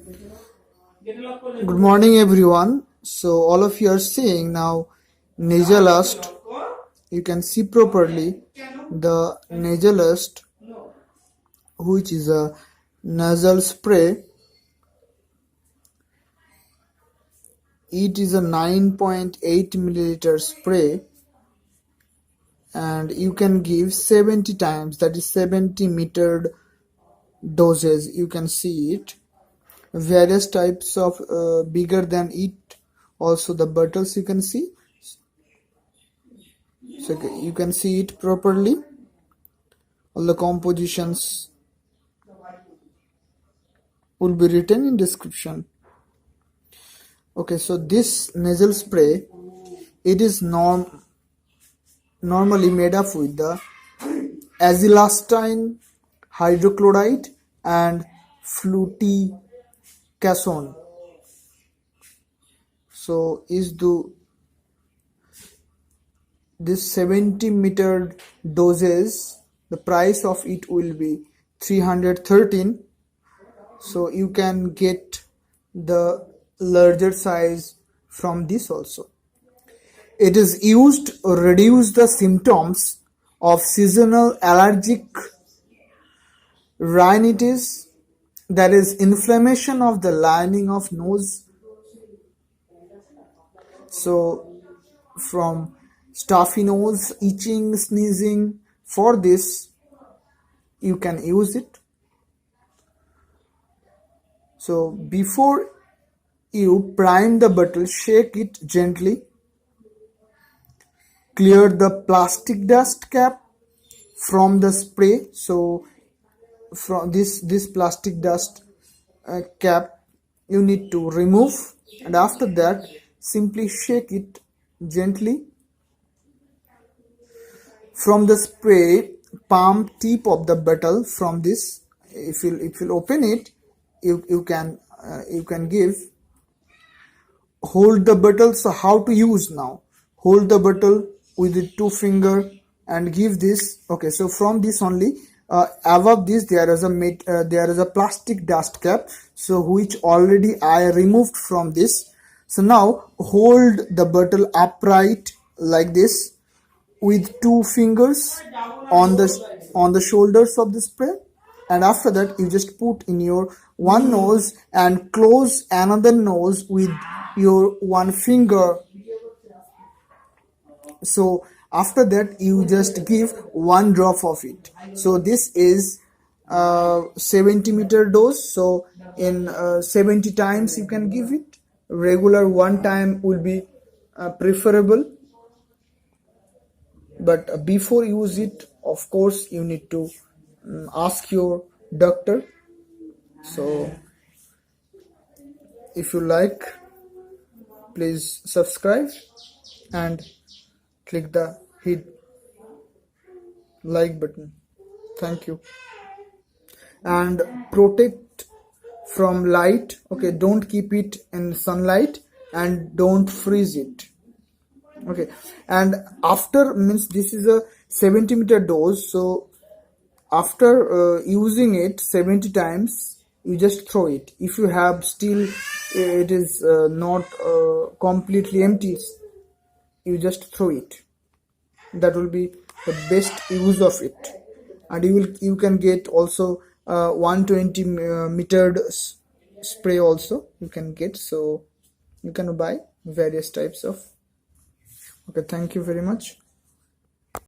Good morning, everyone. So all of you are seeing now Nezalast. You can see properly the Nezalast, which is a nasal spray. It is a 9.8 milliliter spray, and you can give 70 times. That is 70 metered doses. You can see it. Various types of bigger than it. Also the bottles you can see. So you can see it properly. All the compositions will be written in description. Okay, so this nasal spray, it is normally made up with the AZELASTINE, hydrochloride and FLUTICASOne. So this 70 meter doses, the price of it will be 313. So you can get the larger size from this also. It is used to reduce the symptoms of seasonal allergic rhinitis, that is inflammation of the lining of nose. So from stuffy nose, itching, sneezing, for this you can use it. So before you prime the bottle, shake it gently. Clear the plastic dust cap from the spray. So from this plastic dust cap you need to remove, and after that simply shake it gently. From the spray palm tip of the bottle, from this, if you open it, you can give. Hold the bottle. So how to use now? Hold the bottle with the 2 finger and give this. Okay, so from this only, above this there is a plastic dust cap, so which already I removed from this. So now hold the bottle upright like this with 2 fingers on the shoulders of the spray, and after that you just put in your one nose and close another nose with your 1 finger. So after that you just give 1 drop of it. So this is 70 meter dose. So in 70 times you can give it. Regular 1 time will be preferable, but before use it, of course, you need to ask your doctor. So if you like, please subscribe and click the hit like button. Thank you. And protect from light. Okay, don't keep it in sunlight and don't freeze it. Okay, and after, means this is a 70 meter dose, so after using it 70 times, you just throw it. If you have still it is not completely empty, you just throw it. That will be the best use of it. And you can get also 120 metered spray also you can get. So you can buy various types of. Okay, thank you very much.